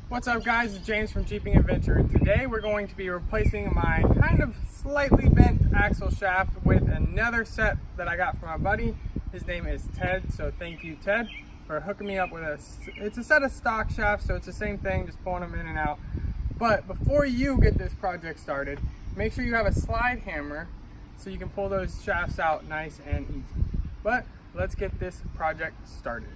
What's up guys, it's James from Jeeping Adventure, and today we're going to be replacing my kind of slightly bent axle shaft with another set that I got from my buddy. His name is Ted, so thank you Ted for hooking me up with it's a set of stock shafts, so it's the same thing, just pulling them in and out. But before you get this project started, make sure you have a slide hammer so you can pull those shafts out nice and easy. But let's get this project started.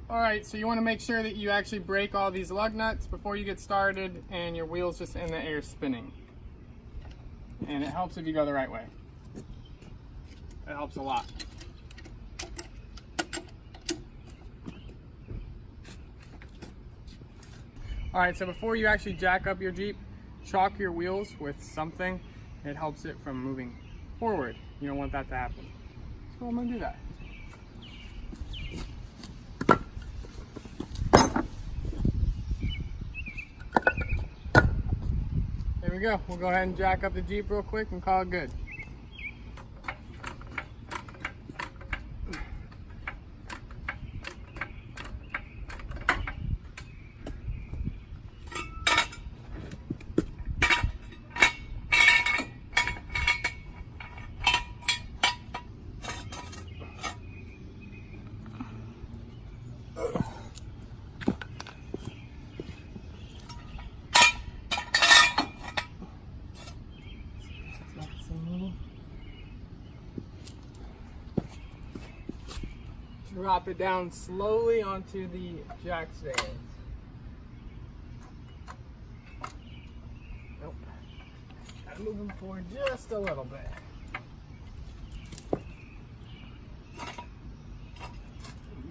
Alright, so you want to make sure that you actually break all these lug nuts before you get started and your wheel's just in the air spinning. And it helps if you go the right way. It helps a lot. Alright, so before you actually jack up your Jeep, chalk your wheels with something. It helps it from moving forward. You don't want that to happen. So I'm going to do that. There we go. We'll go ahead and jack up the Jeep real quick and call it good. Drop it down slowly onto the jack stands. Nope. Gotta move them forward just a little bit.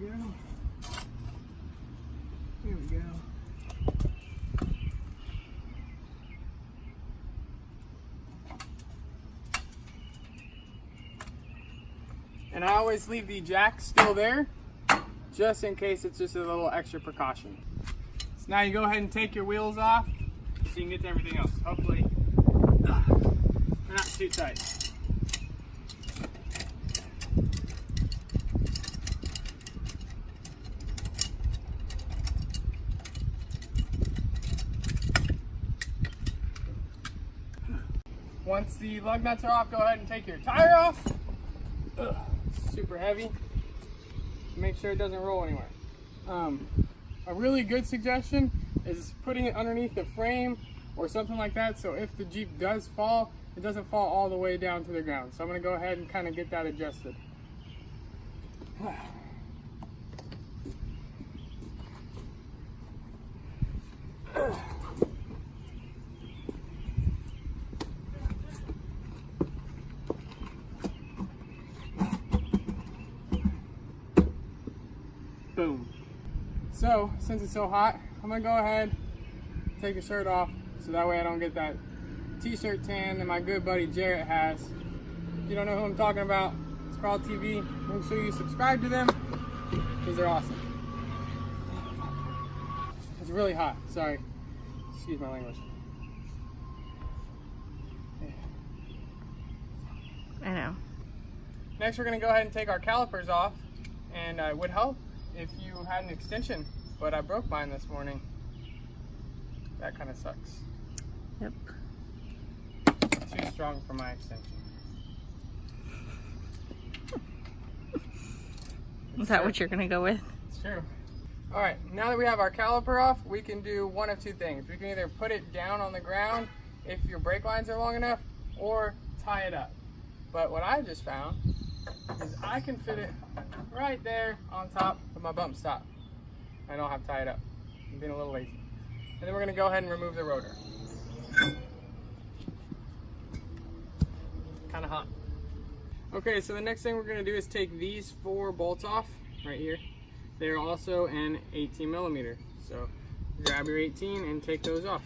There we go. Here we go. And I always leave the jack still there, just in case it's just a little extra precaution. So now you go ahead and take your wheels off, so you can get to everything else. Hopefully, they're not too tight. Once the lug nuts are off, go ahead and take your tire off. Super heavy. Make sure it doesn't roll anywhere. A really good suggestion is putting it underneath the frame or something like that, so if the Jeep does fall, it doesn't fall all the way down to the ground. So I'm going to go ahead and kind of get that adjusted. Boom. So, since it's so hot, I'm gonna go ahead and take the shirt off so that way I don't get that t-shirt tan that my good buddy Jarrett has. If you don't know who I'm talking about, it's Crawl TV. Make sure you subscribe to them because they're awesome. It's really hot, sorry. Excuse my language. I know. Next we're gonna go ahead and take our calipers off, and it would help if you had an extension, but I broke mine this morning. That kind of sucks. Yep. Too strong for my extension. Is that what you're gonna go with? It's true. All right, now that we have our caliper off, we can do one of two things. We can either put it down on the ground if your brake lines are long enough, or tie it up. But what I just found is I can fit it right there on top of my bump stop. I don't have to tie it up. I'm being a little lazy. And then we're gonna go ahead and remove the rotor. Kind of hot. Okay, so the next thing we're gonna do is take these 4 bolts off right here. They're also an 18 millimeter. So grab your 18 and take those off.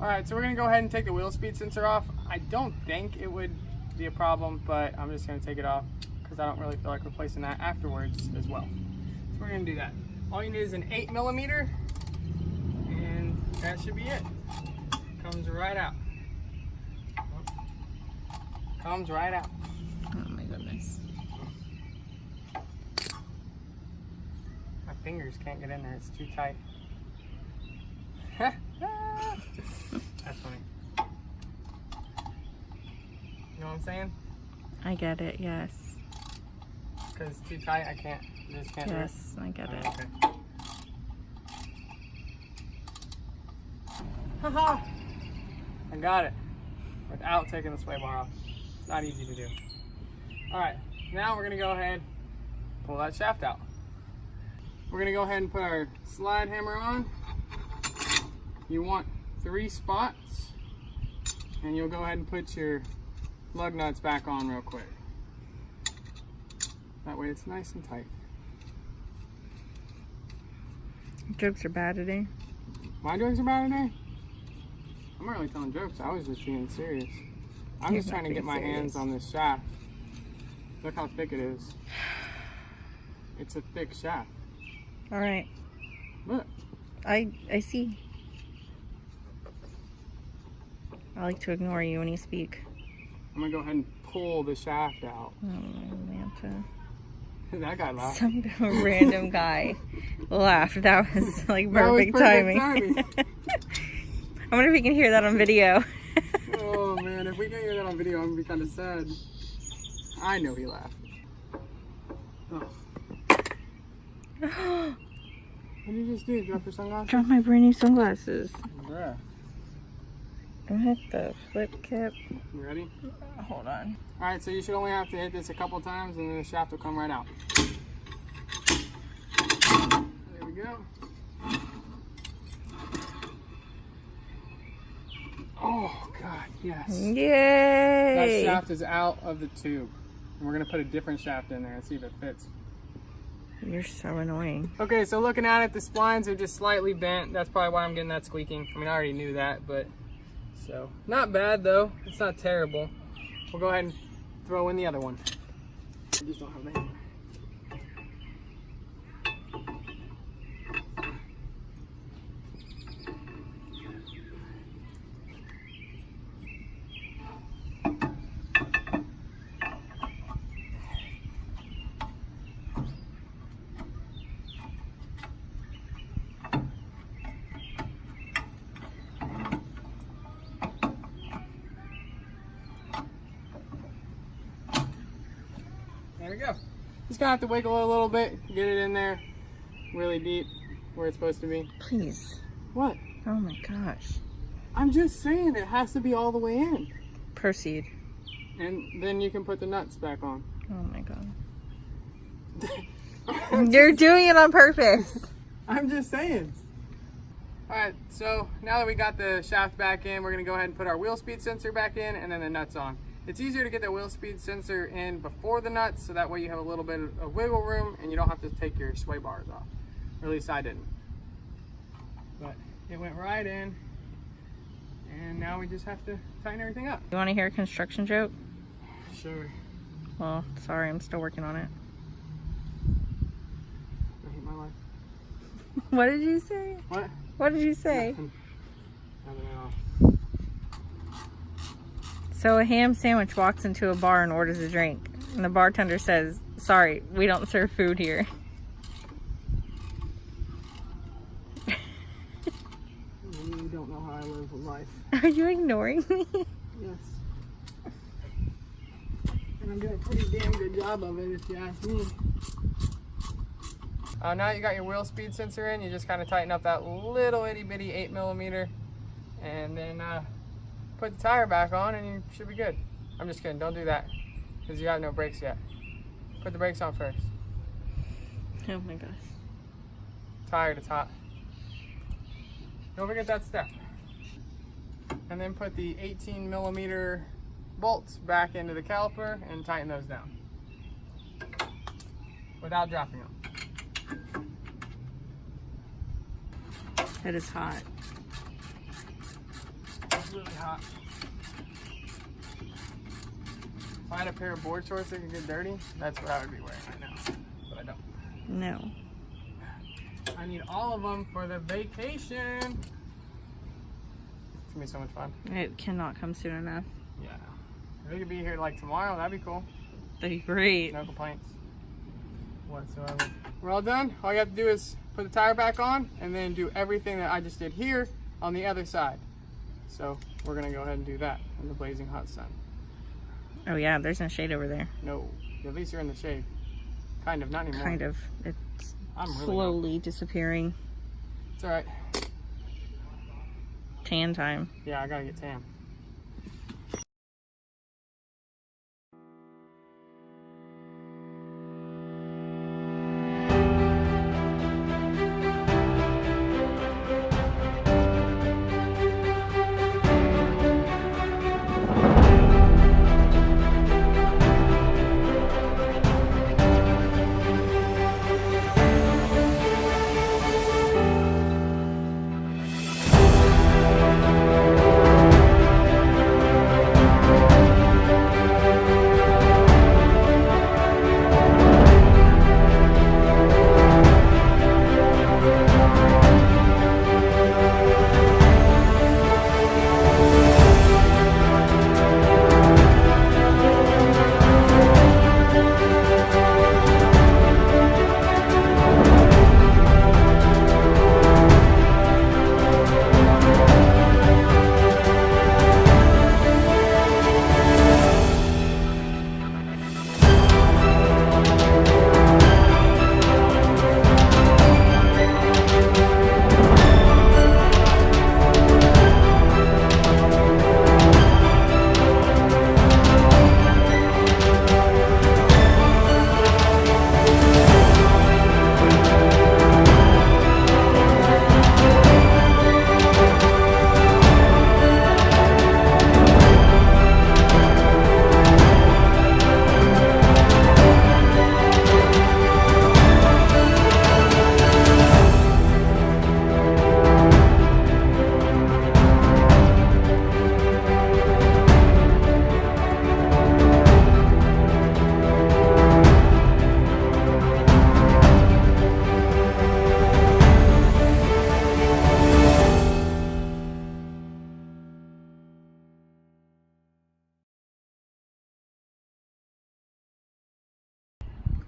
Alright, so we're going to go ahead and take the wheel speed sensor off. I don't think it would be a problem, but I'm just going to take it off because I don't really feel like replacing that afterwards as well. So we're gonna do that. All you need is an 8mm, and that should be it. Comes right out. Comes right out. Oh my goodness. My fingers can't get in there, it's too tight. That's funny. You know what I'm saying? I get it, yes. Because it's too tight, I just can't do it. Yes, I get it. Okay. Haha! I got it. Without taking the sway bar off. It's not easy to do. Alright, now we're going to go ahead and pull that shaft out. We're going to go ahead and put our slide hammer on. You want 3 spots, and you'll go ahead and put your lug nuts back on real quick. That way it's nice and tight. Jokes are bad today. My jokes are bad today? I'm not really telling jokes, I was just being serious. I'm just trying to get my hands on this shaft. Look how thick it is. It's a thick shaft. Alright. Look. I see. I like to ignore you when you speak. I'm gonna go ahead and pull the shaft out. Oh, Manta. That guy laughed. Some random guy laughed. That was like That was perfect timing. I wonder if we can hear that on video. Oh man, if we can hear that on video, I'm gonna be kind of sad. I know he laughed. Oh. What did you just do? Drop your sunglasses? Drop my brand new sunglasses. Bruh. I hit the flip cap. You ready? Hold on. Alright, so you should only have to hit this a couple times and then the shaft will come right out. There we go. Oh god, yes. Yay! That shaft is out of the tube. And we're going to put a different shaft in there and see if it fits. You're so annoying. Okay, so looking at it, the splines are just slightly bent. That's probably why I'm getting that squeaking. I mean, I already knew that, but... So, not bad though. It's not terrible. We'll go ahead and throw in the other one. I just don't have the hammer. There we go. Just gonna have to wiggle it a little bit, get it in there really deep where it's supposed to be. Please. What? Oh my gosh. I'm just saying it has to be all the way in. Proceed. And then you can put the nuts back on. Oh my god. You're doing it on purpose. I'm just saying. Alright, so now that we got the shaft back in, we're gonna go ahead and put our wheel speed sensor back in and then the nuts on. It's easier to get the wheel speed sensor in before the nuts, so that way you have a little bit of wiggle room and you don't have to take your sway bars off. Or at least I didn't. But it went right in, and now we just have to tighten everything up. You want to hear a construction joke? Sure. Well, sorry, I'm still working on it. I hate my life. What did you say? What? What did you say? Nothing. Nothing at all. So a ham sandwich walks into a bar and orders a drink, and the bartender says, "Sorry, we don't serve food here." You don't know how I live life. Are you ignoring me? Yes. And I'm doing a pretty damn good job of it, if you ask me. Now you got your wheel speed sensor in, you just kind of tighten up that little itty bitty 8mm, and then put the tire back on and you should be good. I'm just kidding, don't do that, because you have no brakes yet. Put the brakes on first. Oh my gosh. Tire to top. Don't forget that step. And then put the 18mm bolts back into the caliper and tighten those down without dropping them. That is hot. It's really hot. If I had a pair of board shorts that could get dirty, that's what I would be wearing right now. But I don't. No. I need all of them for the vacation. It's gonna be so much fun. It cannot come soon enough. Yeah. If we could be here like tomorrow, that'd be cool. That'd be great. No complaints whatsoever. We're all done. All you have to do is put the tire back on and then do everything that I just did here on the other side. So we're gonna go ahead and do that in the blazing hot sun. Oh yeah, there's no shade over there. No, at least you're in the shade. Kind of, not anymore. Kind of. It's I'm really slowly disappearing. It's all right. Tan time. Yeah, I gotta get tan.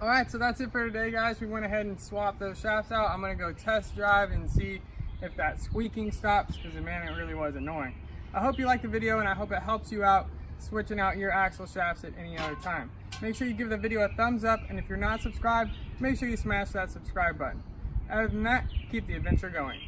All right, so that's it for today, guys. We went ahead and swapped those shafts out. I'm gonna go test drive and see if that squeaking stops, because man, it really was annoying. I hope you liked the video, and I hope it helps you out switching out your axle shafts at any other time. Make sure you give the video a thumbs up, and if you're not subscribed, make sure you smash that subscribe button. Other than that, keep the adventure going.